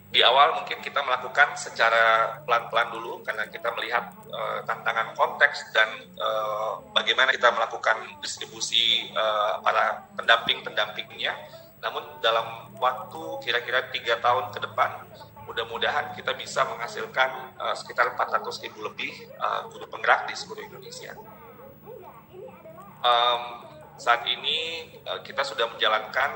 Di awal mungkin kita melakukan secara pelan-pelan dulu karena kita melihat tantangan konteks dan bagaimana kita melakukan distribusi para pendampingnya. Namun dalam waktu kira-kira 3 tahun ke depan, mudah-mudahan kita bisa menghasilkan sekitar 400.000 lebih guru penggerak di seluruh Indonesia. Saat ini kita sudah menjalankan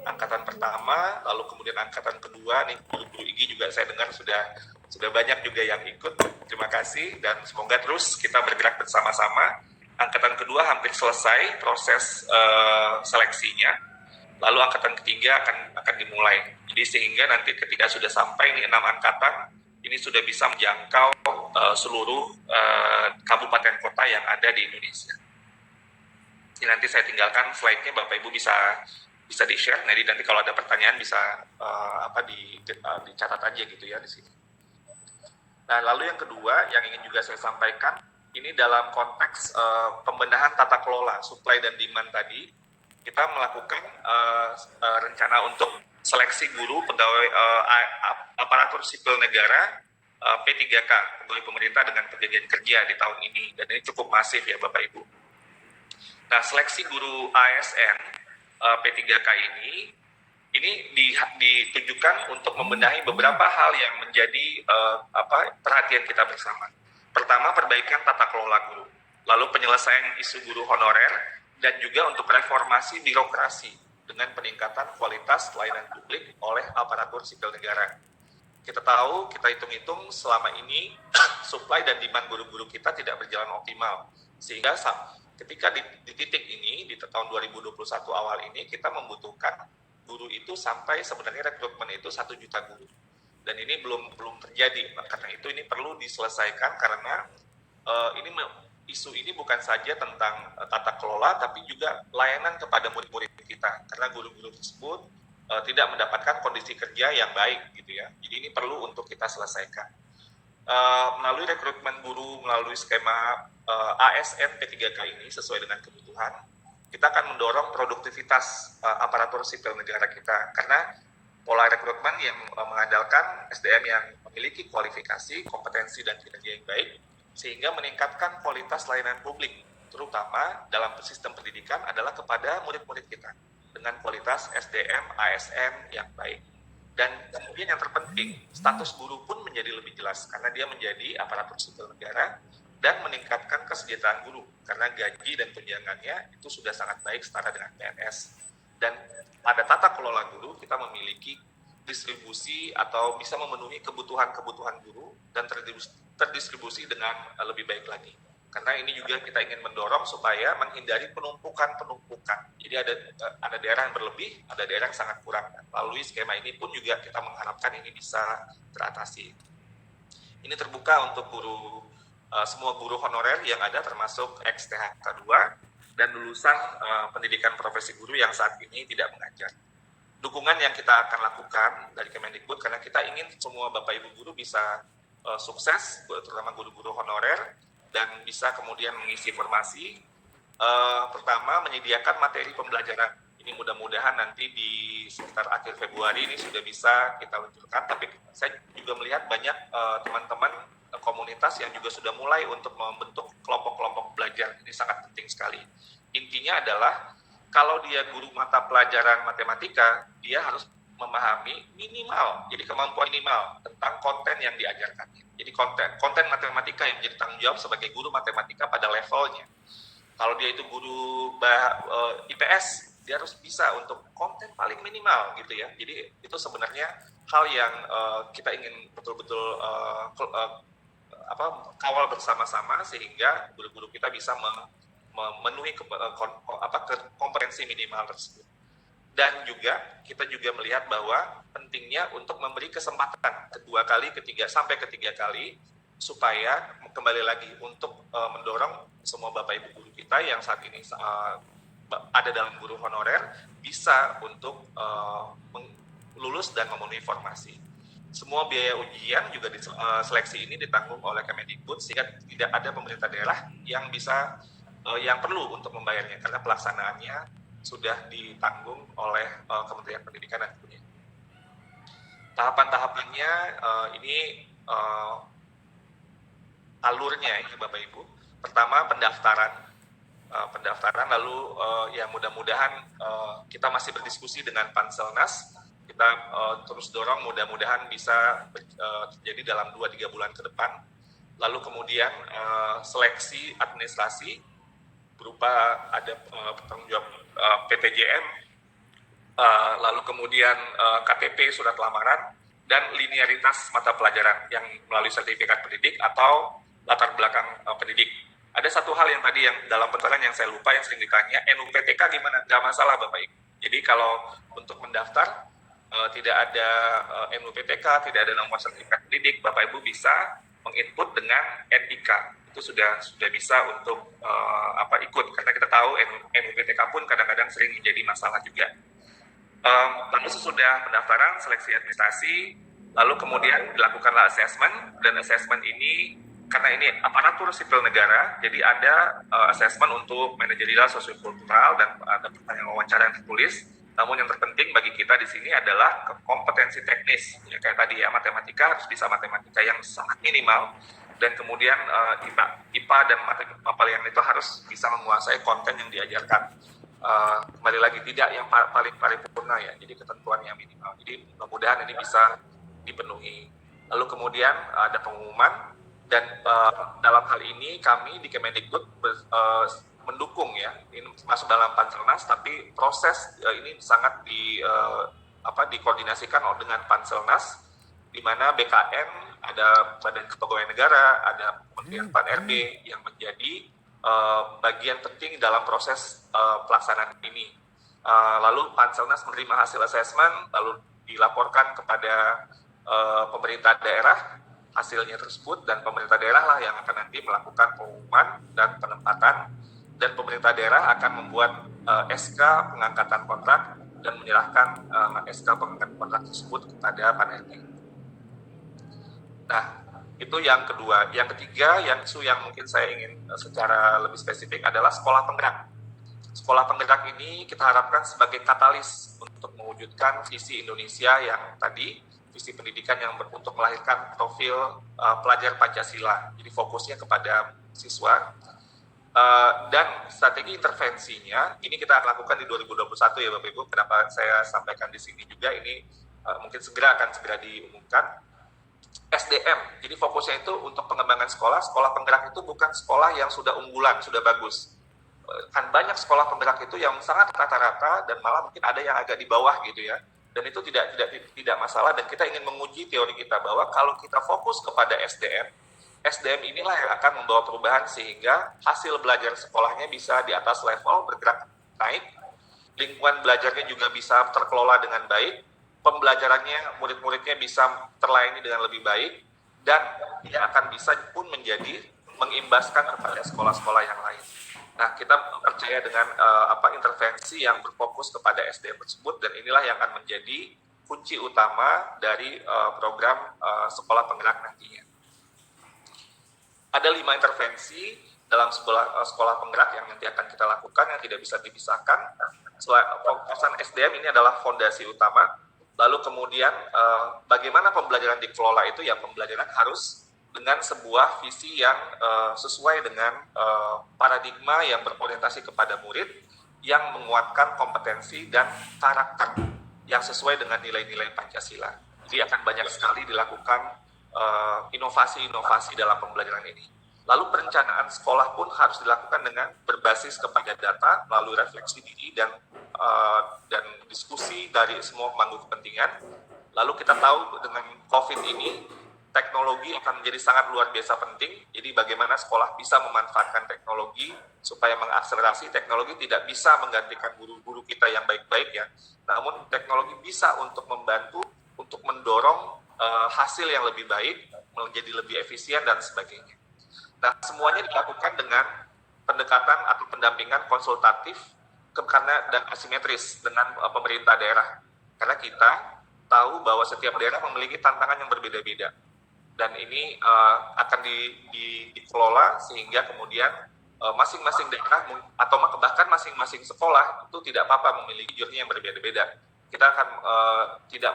angkatan pertama, lalu kemudian angkatan kedua, nih guru-guru IG juga saya dengar sudah banyak juga yang ikut. Terima kasih dan semoga terus kita bergerak bersama-sama. Angkatan kedua hampir selesai proses seleksinya, lalu angkatan ketiga akan dimulai. Jadi sehingga nanti ketika sudah sampai nih 6 angkatan, ini sudah bisa menjangkau seluruh kabupaten kota yang ada di Indonesia. Ini nanti saya tinggalkan slide-nya, Bapak Ibu bisa di-share. Nanti kalau ada pertanyaan bisa dicatat aja gitu ya di sini. Nah, lalu yang kedua yang ingin juga saya sampaikan, ini dalam konteks pembenahan tata kelola supply dan demand tadi, kita melakukan rencana untuk seleksi guru pegawai aparatur sipil negara P3K, pegawai pemerintah dengan perjanjian kerja di tahun ini, dan ini cukup masif ya Bapak Ibu. Nah, seleksi guru ASN P3K ini ditujukan untuk membenahi beberapa hal yang menjadi perhatian kita bersama. Pertama, perbaikan tata kelola guru, lalu penyelesaian isu guru honorer, dan juga untuk reformasi birokrasi dengan peningkatan kualitas pelayanan publik oleh aparatur sipil negara. Kita tahu, kita hitung-hitung selama ini supply dan demand guru-guru kita tidak berjalan optimal, sehingga ketika di titik ini, di tahun 2021 awal ini, kita membutuhkan guru itu sampai sebenarnya rekrutmen itu 1 juta guru. Dan ini belum terjadi. Karena itu ini perlu diselesaikan karena isu ini bukan saja tentang tata kelola, tapi juga layanan kepada murid-murid kita. Karena guru-guru tersebut tidak mendapatkan kondisi kerja yang baik, gitu ya. Jadi ini perlu untuk kita selesaikan. Melalui rekrutmen guru, melalui skema ASN P3K ini sesuai dengan kebutuhan, kita akan mendorong produktivitas aparatur sipil negara kita karena pola rekrutmen yang mengandalkan SDM yang memiliki kualifikasi, kompetensi, dan kinerja yang baik sehingga meningkatkan kualitas layanan publik, terutama dalam sistem pendidikan adalah kepada murid-murid kita dengan kualitas SDM ASN yang baik. Dan kemudian yang terpenting, status guru pun menjadi lebih jelas karena dia menjadi aparatur sipil negara dan meningkatkan kesejahteraan guru karena gaji dan tunjangannya itu sudah sangat baik setara dengan PNS. Dan pada tata kelola guru kita memiliki distribusi atau bisa memenuhi kebutuhan guru dan terdistribusi dengan lebih baik lagi. Karena ini juga kita ingin mendorong supaya menghindari penumpukan. Jadi ada daerah yang berlebih, ada daerah yang sangat kurang. Melalui skema ini pun juga kita mengharapkan ini bisa teratasi. Ini terbuka untuk semua guru honorer yang ada termasuk ex-THK 2 dan lulusan pendidikan profesi guru yang saat ini tidak mengajar. Dukungan yang kita akan lakukan dari Kemendikbud karena kita ingin semua Bapak Ibu guru bisa sukses, terutama guru-guru honorer, dan bisa kemudian mengisi formasi. Pertama, menyediakan materi pembelajaran. Ini mudah-mudahan nanti di sekitar akhir Februari ini sudah bisa kita luncurkan. Tapi saya juga melihat banyak teman-teman komunitas yang juga sudah mulai untuk membentuk kelompok-kelompok belajar. Ini sangat penting sekali. Intinya adalah kalau dia guru mata pelajaran matematika, dia harus memahami minimal, jadi kemampuan minimal tentang konten yang diajarkan. Jadi konten matematika yang menjadi tanggung jawab sebagai guru matematika pada levelnya. Kalau dia itu guru IPS, dia harus bisa untuk konten paling minimal gitu ya. Jadi itu sebenarnya hal yang kita ingin betul-betul kawal bersama-sama sehingga guru-guru kita bisa memenuhi kompetensi minimal tersebut. Dan juga kita juga melihat bahwa pentingnya untuk memberi kesempatan sampai ketiga kali supaya kembali lagi untuk mendorong semua Bapak Ibu guru kita yang saat ini ada dalam guru honorer bisa untuk lulus dan memenuhi formasi. Semua biaya ujian juga seleksi ini ditanggung oleh Kemendikbud sehingga tidak ada pemerintah daerah yang perlu untuk membayarnya karena pelaksanaannya sudah ditanggung oleh Kementerian Pendidikan dan Kebudayaan. Tahapan-tahapannya ini alurnya ya Bapak Ibu. Pertama pendaftaran, lalu ya mudah-mudahan kita masih berdiskusi dengan Panselnas. Kita terus dorong mudah-mudahan bisa terjadi dalam 2-3 bulan ke depan. Lalu kemudian seleksi administrasi berupa ada penanggung jawab PTJM, lalu kemudian KTP surat lamaran, dan linearitas mata pelajaran yang melalui sertifikat pendidik atau latar belakang pendidik. Ada satu hal yang tadi yang dalam pendaftaran yang saya lupa, yang sering ditanya, NUPTK gimana? Nggak masalah Bapak Ibu. Jadi kalau untuk mendaftar tidak ada NUPTK, tidak ada nomor sertifikat pendidik, Bapak Ibu bisa menginput dengan NIK. Itu sudah bisa untuk ikut, karena kita tahu NUPTK pun kadang-kadang sering menjadi masalah juga. Lalu sesudah pendaftaran, seleksi administrasi, lalu kemudian dilakukanlah assessment, dan assessment ini karena ini aparatur sipil negara, jadi ada assessment untuk manajerial, sosiokultural, dan ada pertanyaan wawancara yang tertulis. Namun yang terpenting bagi kita di sini adalah kompetensi teknis. Ya, kayak tadi ya, matematika harus bisa matematika yang sangat minimal, dan kemudian IPA dan matematika yang itu harus bisa menguasai konten yang diajarkan. Kembali lagi, tidak yang paling paripurna ya, jadi ketentuan yang minimal. Jadi mudah-mudahan ini bisa dipenuhi. Lalu kemudian ada pengumuman. Dan dalam hal ini kami di Kemendikbud mendukung ya, ini masuk dalam Panselnas, tapi proses ini sangat dikoordinasikan dengan Panselnas, di mana BKN, ada Badan Kepegawaian Negara, ada Kementerian Pan-RB yang menjadi bagian penting dalam proses pelaksanaan ini. Lalu Panselnas menerima hasil asesmen, lalu dilaporkan kepada pemerintah daerah hasilnya tersebut, dan pemerintah daerah lah yang akan nanti melakukan pengumuman dan penempatan, dan pemerintah daerah akan membuat SK pengangkatan kontrak dan menyerahkan SK pengangkatan kontrak tersebut kepada Pan-RB. Nah, itu yang kedua. Yang ketiga, yang mungkin saya ingin secara lebih spesifik adalah sekolah penggerak. Sekolah penggerak ini kita harapkan sebagai katalis untuk mewujudkan visi Indonesia yang tadi, visi pendidikan yang untuk melahirkan profil pelajar Pancasila. Jadi fokusnya kepada siswa. Dan strategi intervensinya ini kita akan lakukan di 2021 ya Bapak Ibu. Kenapa saya sampaikan di sini juga, ini mungkin segera diumumkan. SDM, jadi fokusnya itu untuk pengembangan sekolah penggerak itu bukan sekolah yang sudah unggulan, sudah bagus. Kan banyak sekolah penggerak itu yang sangat rata-rata, dan malah mungkin ada yang agak di bawah gitu ya. Dan itu tidak masalah, dan kita ingin menguji teori kita bahwa kalau kita fokus kepada SDM inilah yang akan membawa perubahan sehingga hasil belajar sekolahnya bisa di atas level, bergerak naik, lingkungan belajarnya juga bisa terkelola dengan baik, pembelajarannya, murid-muridnya bisa terlayani dengan lebih baik, dan dia akan bisa pun mengimbaskan kepada sekolah-sekolah yang lain. Nah, kita percaya dengan intervensi yang berfokus kepada SDM tersebut, dan inilah yang akan menjadi kunci utama dari program sekolah penggerak nantinya. Ada 5 intervensi dalam sekolah penggerak yang nanti akan kita lakukan yang tidak bisa dipisahkan. Fokusan SDM ini adalah fondasi utama. Lalu kemudian bagaimana pembelajaran dikelola itu, ya pembelajaran harus dengan sebuah visi yang sesuai dengan paradigma yang berorientasi kepada murid, yang menguatkan kompetensi dan karakter yang sesuai dengan nilai-nilai Pancasila. Jadi akan banyak sekali dilakukan inovasi-inovasi dalam pembelajaran ini. Lalu perencanaan sekolah pun harus dilakukan dengan berbasis kepada data melalui refleksi diri dan diskusi dari semua pemangku kepentingan. Lalu kita tahu dengan COVID ini, teknologi akan menjadi sangat luar biasa penting. Jadi bagaimana sekolah bisa memanfaatkan teknologi supaya mengakselerasi. Teknologi tidak bisa menggantikan guru-guru kita yang baik-baik ya. Namun teknologi bisa untuk membantu, untuk mendorong hasil yang lebih baik, menjadi lebih efisien dan sebagainya. Nah, semuanya dilakukan dengan pendekatan atau pendampingan konsultatif dan asimetris dengan pemerintah daerah. Karena kita tahu bahwa setiap daerah memiliki tantangan yang berbeda-beda. Dan ini akan dikelola sehingga kemudian masing-masing daerah atau bahkan masing-masing sekolah itu tidak apa-apa memiliki journey yang berbeda-beda. kita akan tidak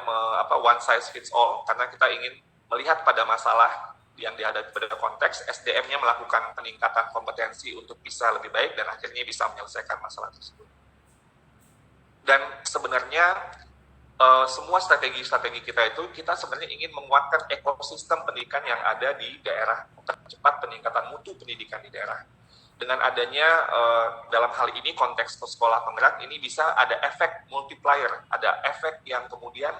one size fits all, karena kita ingin melihat pada masalah yang dihadapi pada konteks SDM-nya melakukan peningkatan kompetensi untuk bisa lebih baik dan akhirnya bisa menyelesaikan masalah tersebut. Dan sebenarnya semua strategi-strategi kita itu, kita sebenarnya ingin menguatkan ekosistem pendidikan yang ada di daerah, mempercepat peningkatan mutu pendidikan di daerah. Dengan adanya dalam hal ini konteks sekolah penggerak ini bisa ada efek multiplier, ada efek yang kemudian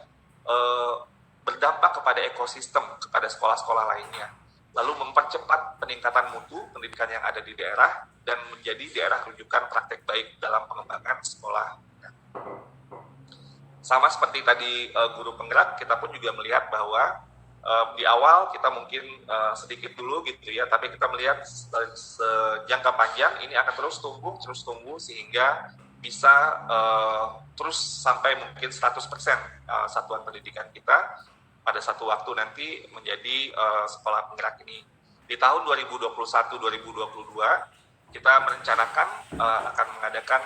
berdampak kepada ekosistem, kepada sekolah-sekolah lainnya, lalu mempercepat peningkatan mutu pendidikan yang ada di daerah dan menjadi daerah rujukan praktek baik dalam pengembangan sekolah. Sama seperti tadi guru penggerak, kita pun juga melihat bahwa di awal kita mungkin sedikit dulu gitu ya, tapi kita melihat sejangka panjang ini akan terus tumbuh sehingga bisa terus sampai mungkin 100% satuan pendidikan kita pada satu waktu nanti menjadi sekolah penggerak ini. Di tahun 2021-2022 kita merencanakan akan mengadakan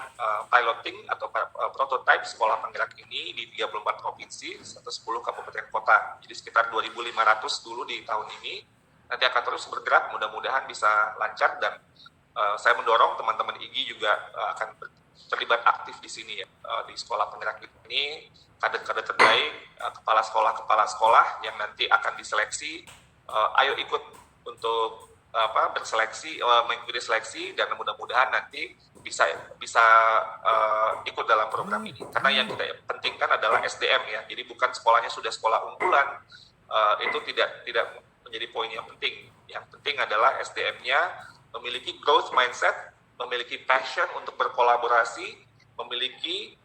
piloting atau prototype sekolah penggerak ini di 34 provinsi, 110 kabupaten kota. Jadi sekitar 2.500 dulu di tahun ini. Nanti akan terus bergerak, mudah-mudahan bisa lancar, dan saya mendorong teman-teman IGI juga akan terlibat aktif di sini ya, di sekolah penggerak ini, kader-kader terbaik, kepala sekolah yang nanti akan diseleksi, ayo ikut untuk berseleksi, mengikuti seleksi, dan mudah-mudahan nanti bisa ikut dalam program ini. Karena yang kita pentingkan adalah SDM ya, jadi bukan sekolahnya sudah sekolah unggulan, itu tidak menjadi poin yang penting. Yang penting adalah SDM-nya memiliki growth mindset, memiliki passion untuk berkolaborasi, memiliki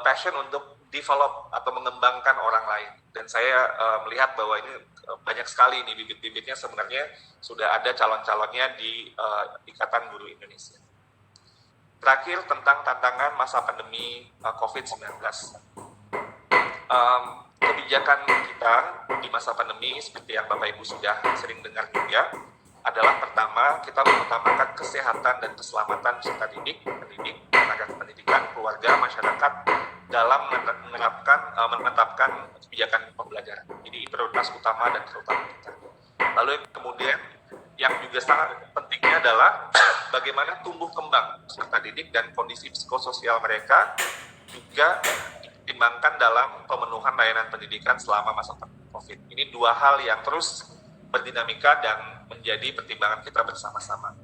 passion untuk develop atau mengembangkan orang lain. Dan saya melihat bahwa ini banyak sekali ini bibit-bibitnya sebenarnya sudah ada calon-calonnya di Ikatan Guru Indonesia. Terakhir, tentang tantangan masa pandemi COVID-19. Kebijakan kita di masa pandemi seperti yang Bapak Ibu sudah sering dengar juga adalah, pertama, kita mengutamakan kesehatan dan keselamatan peserta didik, pendidik, tenaga pendidikan, keluarga, masyarakat dalam menetapkan kebijakan pembelajaran. Jadi prioritas utama dan terutama kita. Lalu yang kemudian yang juga sangat pentingnya adalah bagaimana tumbuh kembang peserta didik dan kondisi psikososial mereka juga dipertimbangkan dalam pemenuhan layanan pendidikan selama masa COVID. Ini dua hal yang terus berdinamika dan menjadi pertimbangan kita bersama-sama.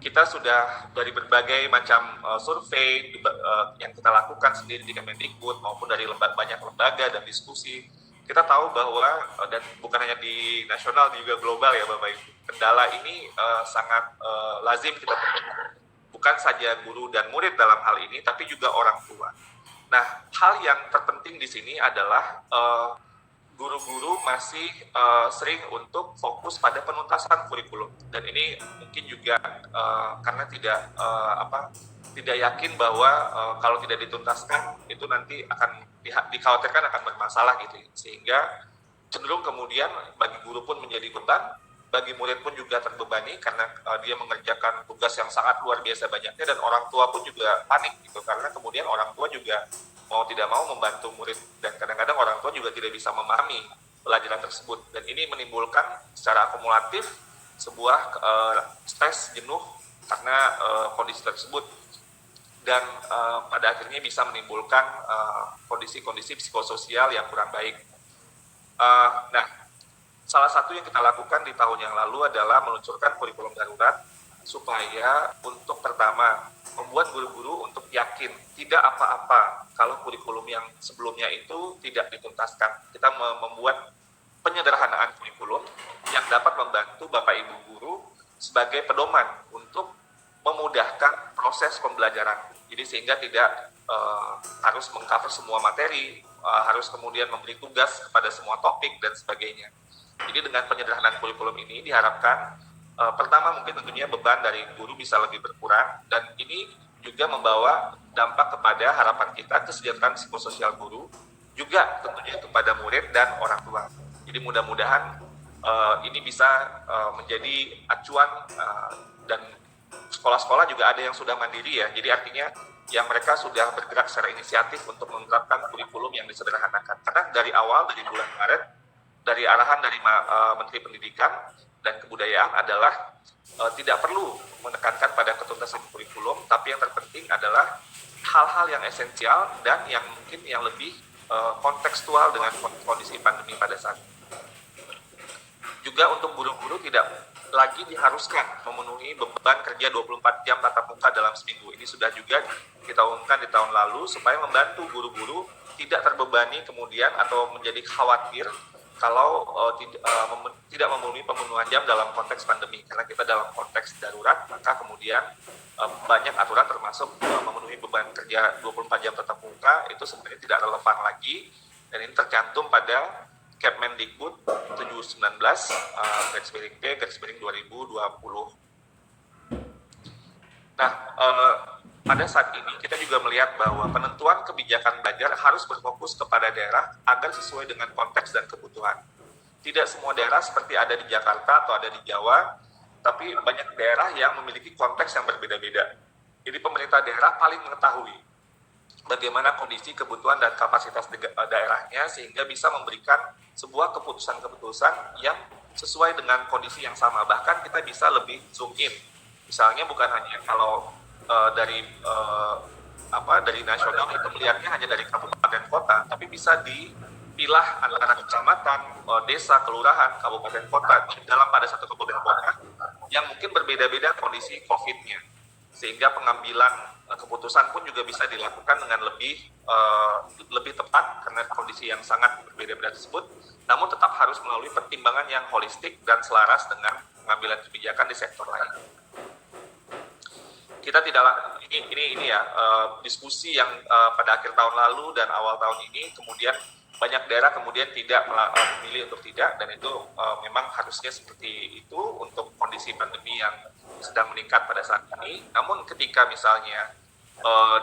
Kita sudah dari berbagai macam survei yang kita lakukan sendiri di Kemendikbud maupun dari banyak lembaga dan diskusi, kita tahu bahwa dan bukan hanya di nasional, juga global ya Bapak Ibu, kendala ini sangat lazim kita temukan. Bukan saja guru dan murid dalam hal ini, tapi juga orang tua. Nah, hal yang terpenting di sini adalah guru-guru masih sering untuk fokus pada penuntasan kurikulum, dan ini mungkin juga karena tidak yakin bahwa kalau tidak dituntaskan itu nanti akan dikhawatirkan akan bermasalah gitu, sehingga cenderung kemudian bagi guru pun menjadi beban, bagi murid pun juga terbebani karena dia mengerjakan tugas yang sangat luar biasa banyaknya, dan orang tua pun juga panik gitu, karena kemudian orang tua juga mau tidak mau membantu murid, dan kadang-kadang orang tua juga tidak bisa memahami pelajaran tersebut, dan ini menimbulkan secara akumulatif sebuah stres, jenuh karena kondisi tersebut, dan pada akhirnya bisa menimbulkan kondisi-kondisi psikososial yang kurang baik. Nah, salah satu yang kita lakukan di tahun yang lalu adalah meluncurkan kurikulum darurat supaya untuk pertama membuat guru-guru untuk yakin tidak apa-apa kalau kurikulum yang sebelumnya itu tidak dituntaskan. Kita membuat penyederhanaan kurikulum yang dapat membantu Bapak Ibu guru sebagai pedoman untuk memudahkan proses pembelajaran. Jadi sehingga tidak harus mengcover semua materi, harus kemudian memberi tugas kepada semua topik dan sebagainya. Jadi dengan penyederhanaan kurikulum ini diharapkan pertama mungkin tentunya beban dari guru bisa lebih berkurang, dan ini juga membawa dampak kepada harapan kita kesejahteraan psikososial guru, juga tentunya kepada murid dan orang tua. Jadi mudah-mudahan ini bisa menjadi acuan, dan sekolah-sekolah juga ada yang sudah mandiri ya. Jadi artinya yang mereka sudah bergerak secara inisiatif untuk menerapkan kurikulum yang disederhanakan. Karena dari awal, dari bulan Maret, dari arahan dari Menteri Pendidikan dan Kebudayaan adalah tidak perlu menekankan pada ketuntasan kurikulum, tapi yang terpenting adalah hal-hal yang esensial dan yang mungkin yang lebih kontekstual dengan kondisi pandemi pada saat ini. Juga untuk guru-guru tidak lagi diharuskan memenuhi beban kerja 24 jam tatap muka dalam seminggu. Ini sudah juga kita umumkan di tahun lalu supaya membantu guru-guru tidak terbebani kemudian atau menjadi khawatir kalau tidak memenuhi pemenuhan jam dalam konteks pandemi. Karena kita dalam konteks darurat, maka kemudian banyak aturan termasuk memenuhi beban kerja 24 jam tatap muka itu sebenarnya tidak relevan lagi, dan ini tercantum pada Kemendikbud 719 /P/2020. Nah, pada saat ini kita juga melihat bahwa penentuan kebijakan belajar harus berfokus kepada daerah agar sesuai dengan konteks dan kebutuhan. Tidak semua daerah seperti ada di Jakarta atau ada di Jawa, tapi banyak daerah yang memiliki konteks yang berbeda-beda. Jadi pemerintah daerah paling mengetahui bagaimana kondisi, kebutuhan, dan kapasitas daerahnya sehingga bisa memberikan sebuah keputusan-keputusan yang sesuai dengan kondisi yang sama. Bahkan kita bisa lebih zoom in. Misalnya bukan hanya kalau dari nasional itu melihatnya hanya dari kabupaten kota, tapi bisa dipilah antara kecamatan, desa, kelurahan, kabupaten kota dalam pada satu kabupaten kota yang mungkin berbeda-beda kondisi COVID-nya, sehingga pengambilan keputusan pun juga bisa dilakukan dengan lebih tepat karena kondisi yang sangat berbeda-beda tersebut, namun tetap harus melalui pertimbangan yang holistik dan selaras dengan pengambilan kebijakan di sektor lain. Kita tidak ini ya diskusi yang pada akhir tahun lalu dan awal tahun ini kemudian banyak daerah kemudian tidak memilih untuk tidak, dan itu memang harusnya seperti itu untuk kondisi pandemi yang sedang meningkat pada saat ini. Namun ketika misalnya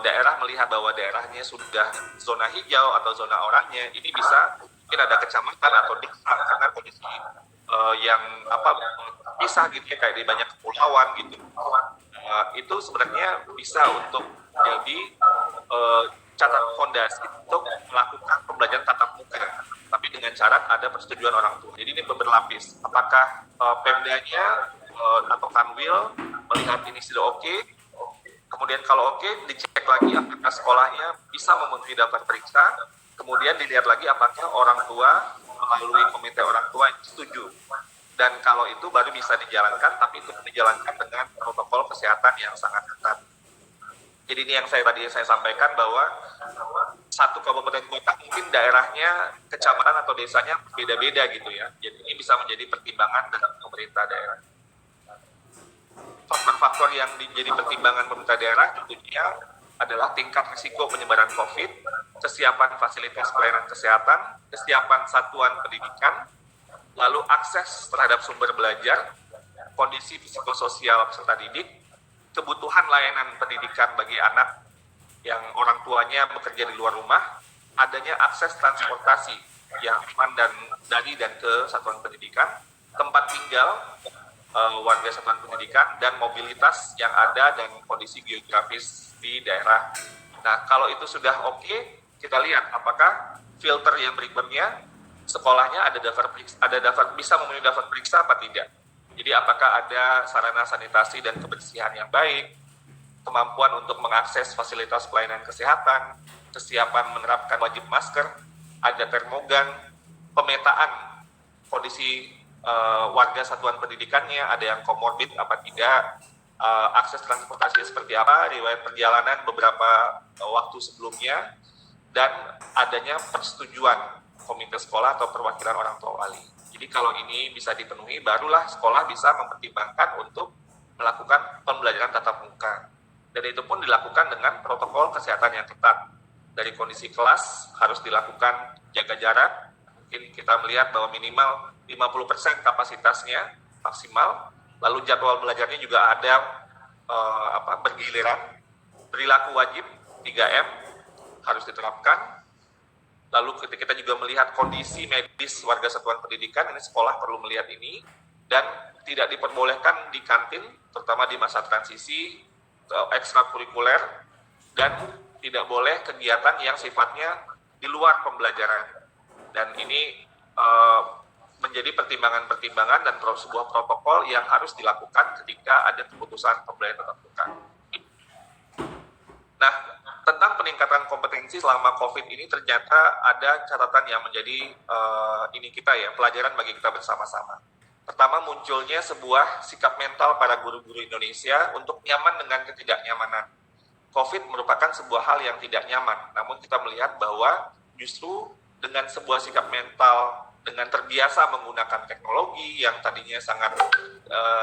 daerah melihat bahwa daerahnya sudah zona hijau atau zona oranye, ini bisa mungkin ada kecamatan atau desa karena kondisi yang pisah gitu ya, kayak di banyak kepulauan gitu. Itu sebenarnya bisa untuk jadi catatan fondasi untuk melakukan pembelajaran tatap muka, tapi dengan syarat ada persetujuan orang tua. Jadi ini berlapis. Apakah Pemdanya atau Kanwil melihat ini sudah oke, kemudian kalau oke, dicek lagi apakah sekolahnya bisa memenuhi daftar periksa, kemudian dilihat lagi apakah orang tua melalui komite orang tua setuju. Dan kalau itu baru bisa dijalankan, tapi itu dijalankan dengan protokol kesehatan yang sangat ketat. Jadi ini yang tadi saya sampaikan bahwa satu kabupaten kota mungkin daerahnya, kecamatan atau desanya beda-beda gitu ya. Jadi ini bisa menjadi pertimbangan dari pemerintah daerah. Faktor-faktor yang menjadi pertimbangan pemerintah daerah tentunya adalah tingkat risiko penyebaran COVID, kesiapan fasilitas pelayanan kesehatan, kesiapan satuan pendidikan, lalu akses terhadap sumber belajar, kondisi psikososial peserta didik, kebutuhan layanan pendidikan bagi anak yang orang tuanya bekerja di luar rumah, adanya akses transportasi yang aman dari dan ke satuan pendidikan, tempat tinggal warga satuan pendidikan, dan mobilitas yang ada dan kondisi geografis di daerah. Nah, kalau itu sudah oke, kita lihat apakah filter yang berikutnya sekolahnya ada daftar bisa memenuhi daftar periksa apa tidak. Jadi apakah ada sarana sanitasi dan kebersihan yang baik, kemampuan untuk mengakses fasilitas pelayanan kesehatan, kesiapan menerapkan wajib masker, ada termogan, pemetaan kondisi warga satuan pendidikannya, ada yang komorbid apa tidak, akses transportasi seperti apa, riwayat perjalanan beberapa waktu sebelumnya, dan adanya persetujuan komite sekolah atau perwakilan orang tua wali. Jadi kalau ini bisa dipenuhi, barulah sekolah bisa mempertimbangkan untuk melakukan pembelajaran tatap muka. Dan itu pun dilakukan dengan protokol kesehatan yang ketat. Dari kondisi kelas harus dilakukan jaga jarak. Mungkin kita melihat bahwa minimal 50% kapasitasnya maksimal. Lalu jadwal belajarnya juga ada bergiliran. Perilaku wajib 3M harus diterapkan. Lalu kita juga melihat kondisi medis warga satuan pendidikan, ini sekolah perlu melihat ini, dan tidak diperbolehkan di kantin, terutama di masa transisi ekstrakurikuler, dan tidak boleh kegiatan yang sifatnya di luar pembelajaran. Dan ini menjadi pertimbangan-pertimbangan dan sebuah protokol yang harus dilakukan ketika ada keputusan pembelajaran tatap muka. Nah, tentang peningkatan kompetensi selama COVID ini ternyata ada catatan yang menjadi ini kita ya, pelajaran bagi kita bersama-sama. Pertama, munculnya sebuah sikap mental para guru-guru Indonesia untuk nyaman dengan ketidaknyamanan. COVID merupakan sebuah hal yang tidak nyaman, namun kita melihat bahwa justru dengan sebuah sikap mental, dengan terbiasa menggunakan teknologi yang tadinya sangat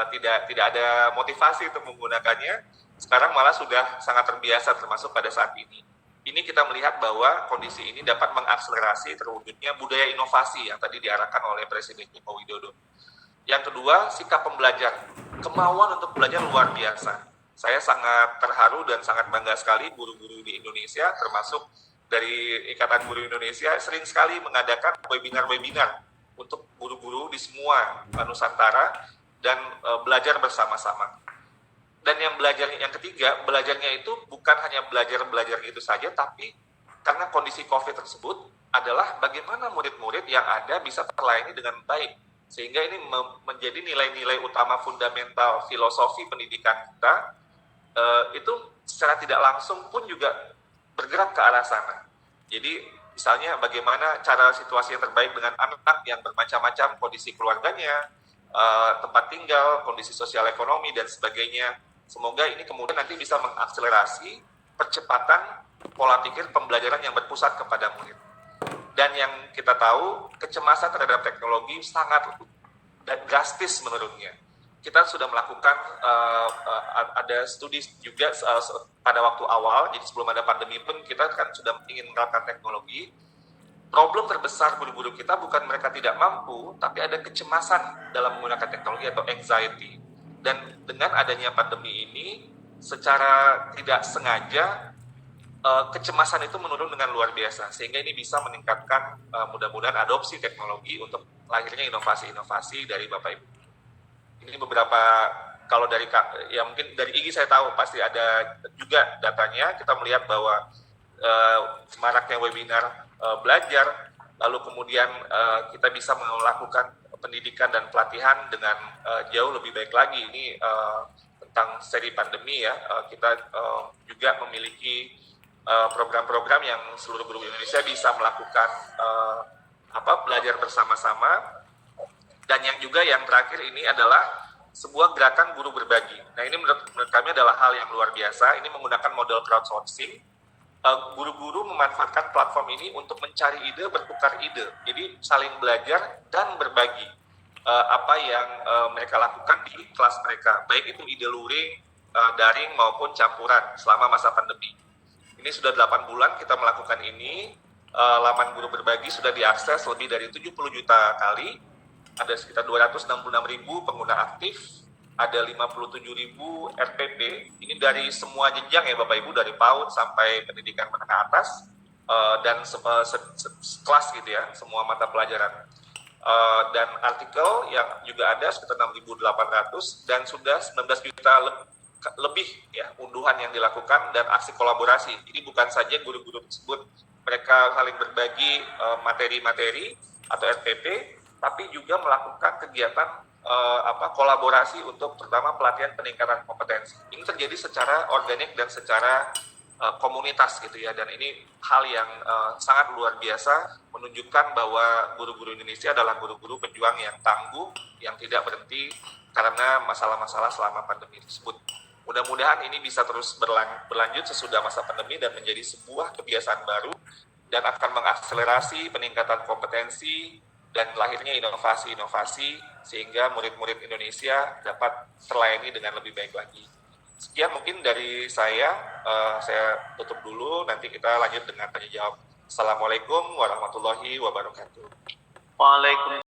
tidak ada motivasi untuk menggunakannya, sekarang malah sudah sangat terbiasa termasuk pada saat ini. Ini kita melihat bahwa kondisi ini dapat mengakselerasi terwujudnya budaya inovasi yang tadi diarahkan oleh Presiden Joko Widodo. Yang kedua, sikap pembelajar. Kemauan untuk belajar luar biasa. Saya sangat terharu dan sangat bangga sekali guru-guru di Indonesia, termasuk dari Ikatan Guru Indonesia, sering sekali mengadakan webinar-webinar untuk guru-guru di semua Nusantara dan belajar bersama-sama. Dan yang ketiga, belajarnya itu bukan hanya belajar itu saja, tapi karena kondisi COVID tersebut adalah bagaimana murid-murid yang ada bisa terlayani dengan baik. Sehingga ini menjadi nilai-nilai utama fundamental filosofi pendidikan kita, itu secara tidak langsung pun juga bergerak ke arah sana. Jadi misalnya bagaimana cara situasi yang terbaik dengan anak yang bermacam-macam kondisi keluarganya, tempat tinggal, kondisi sosial ekonomi, dan sebagainya. Semoga ini kemudian nanti bisa mengakselerasi percepatan pola pikir pembelajaran yang berpusat kepada murid. Dan yang kita tahu, kecemasan terhadap teknologi sangat dan drastis menurunnya. Kita sudah melakukan, ada studi juga pada waktu awal, jadi sebelum ada pandemi pun kita kan sudah ingin menerapkan teknologi. Problem terbesar guru-guru kita bukan mereka tidak mampu, tapi ada kecemasan dalam menggunakan teknologi atau anxiety. Dan dengan adanya pandemi ini, secara tidak sengaja, kecemasan itu menurun dengan luar biasa. Sehingga ini bisa meningkatkan mudah-mudahan adopsi teknologi untuk lahirnya inovasi-inovasi dari Bapak Ibu. Ini beberapa, kalau dari, ya mungkin dari IGI saya tahu pasti ada juga datanya. Kita melihat bahwa maraknya webinar belajar, lalu kemudian kita bisa melakukan pendidikan dan pelatihan dengan jauh lebih baik lagi. Ini tentang seri pandemi ya, kita juga memiliki program-program yang seluruh guru Indonesia bisa melakukan belajar bersama-sama. Dan yang juga yang terakhir ini adalah sebuah gerakan guru berbagi. Nah, ini menurut kami adalah hal yang luar biasa. Ini menggunakan model crowdsourcing. Guru-guru memanfaatkan platform ini untuk mencari ide, bertukar ide. Jadi saling belajar dan berbagi apa yang mereka lakukan di kelas mereka. Baik itu ide luring, daring maupun campuran selama masa pandemi. Ini sudah 8 bulan kita melakukan ini. Laman guru berbagi sudah diakses lebih dari 70 juta kali. Ada sekitar 266.000 pengguna aktif, ada 57.000 RPP. Ini dari semua jenjang ya Bapak Ibu, dari PAUD sampai pendidikan menengah atas, dan kelas gitu ya, semua mata pelajaran. Dan artikel yang juga ada sekitar 6.800 dan sudah 19 juta lebih ya unduhan yang dilakukan dan aksi kolaborasi. Jadi bukan saja guru-guru tersebut mereka saling berbagi materi-materi atau RPP, tapi juga melakukan kegiatan kolaborasi untuk pertama pelatihan peningkatan kompetensi. Ini terjadi secara organik dan secara komunitas gitu ya, dan ini hal yang sangat luar biasa, menunjukkan bahwa guru-guru Indonesia adalah guru-guru pejuang yang tangguh, yang tidak berhenti karena masalah-masalah selama pandemi tersebut. Mudah-mudahan ini bisa terus berlanjut sesudah masa pandemi dan menjadi sebuah kebiasaan baru dan akan mengakselerasi peningkatan kompetensi dan lahirnya inovasi-inovasi sehingga murid-murid Indonesia dapat terlayani dengan lebih baik lagi. Sekian mungkin dari saya tutup dulu, nanti kita lanjut dengan tanya jawab. Assalamualaikum warahmatullahi wabarakatuh. Waalaikumsalam.